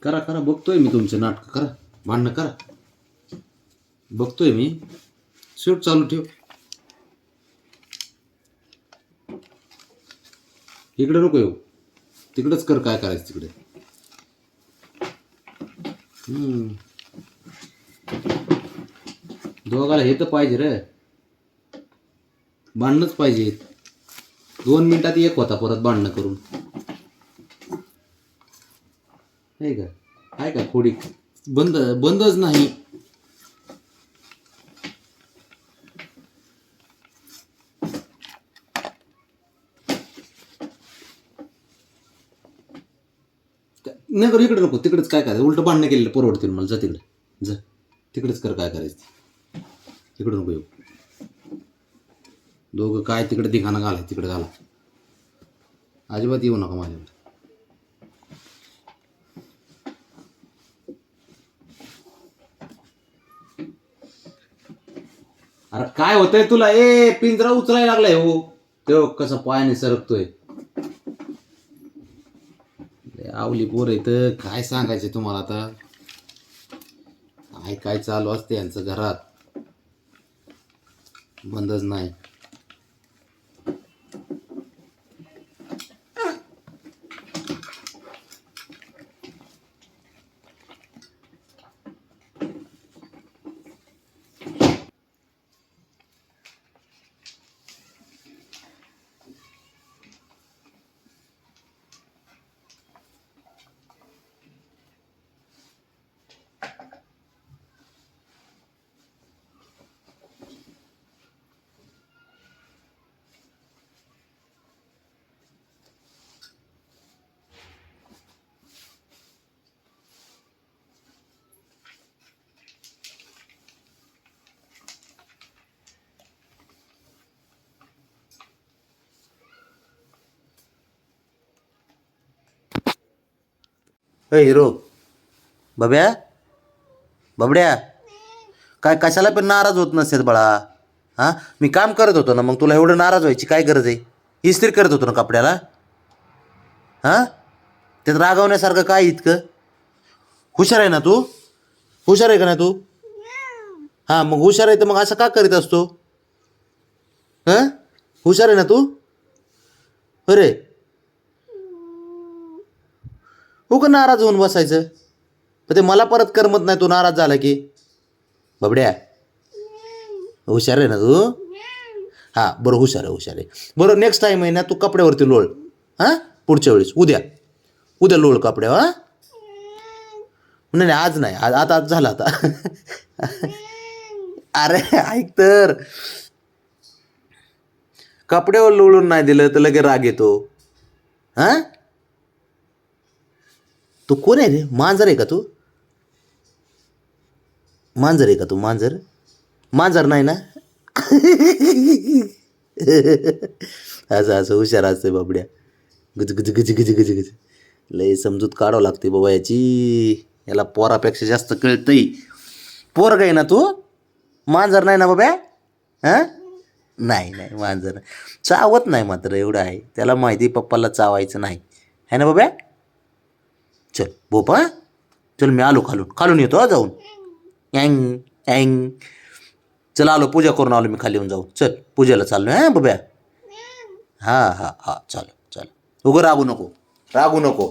करा करा, बघतोय मी तुमचे नाटक, करा भांडणं करा, बघतोय मी. स्विट चालू ठेव. इकडे नको येऊ, तिकडेच कर काय करायचं तिकडे. दोघाला हे तर पाहिजे रे, भांडणंच पाहिजे. 2 मिनिटात एक होता परत भांडणं करून. नाही का, आहे का खोडी बंदच नाही. नाही करू, इकडे नको, तिकडेच काय करायचं. उलट भांडणं केलेलं परवडतील मला. जा तिकडे, जा तिकडेच कर काय करायचं. तिकडे नको येऊ. दोघं काय तिकडे धिंगाणा घाला, तिकडे घाला. अजिबात येऊ नका माझ्याकडे. अरे काय होतंय तुला? पिंजरा उचलायला लागलाय हो. तो कसा पायाने सरकतोय. आवली पोर येत, काय सांगायचे तुम्हाला आता. काय काय चालू असते यांचं घरात, बंदच नाही. हिरो बब्या, बबड्या, काय कशाला पण नाराज होत नसेल बाळा. हां, मी काम करत होतो ना, मग तुला एवढं नाराज व्हायची काय गरज आहे? इस्त्री करत होतो ना कपड्याला. हां, त्यात रागवण्यासारखं काय इतकं? हुशार आहे ना तू? हुशार आहे का ना तू? हां, मग हुशार आहे तर मग असं का करीत असतो? हां, हुशार आहे ना तू? अरे हो का, नाराज होऊन बसायचं. पण ते मला परत करमत नाही तू नाराज झाला की. बबड्या, हुशार आहे ना तू? हां बरं, हुशार आहे. बरं, नेक्स्ट टाईम आहे ना तू कपड्यावरती लोळ. हां, पुढच्या वेळेस उद्या लोळ कपड्यावर. हां, नाही आज नाही, आता झालं आता. अरे ऐक तर, कपड्यावर लोळून नाही दिलं तर लगे राग येतो. हां, तू कोण आहे रे? मांजर आहे का तू? मांजर नाही ना? असं हुशार असते बाबड्या. गुज गुज गुज गुज गुज गुज. लय समजूत काढावं लागते बाबा याची. याला पोरापेक्षा जास्त कळतंय. पोरग आहे ना तू? मांजर नाही ना बाब्या? हां, नाही मांजर चावत नाही मात्र, एवढं आहे त्याला माहिती. पप्पाला चावायचं नाही है ना बाब्या? चल बोपा, चल मी आलो खालून येतो जाऊन. अँग अँग. चल आलो, पूजा करून आलो मी खाली येऊन जाऊ. चल पूजेला चाललो हां बाब्या. हां चालेल. उगं रागू नको.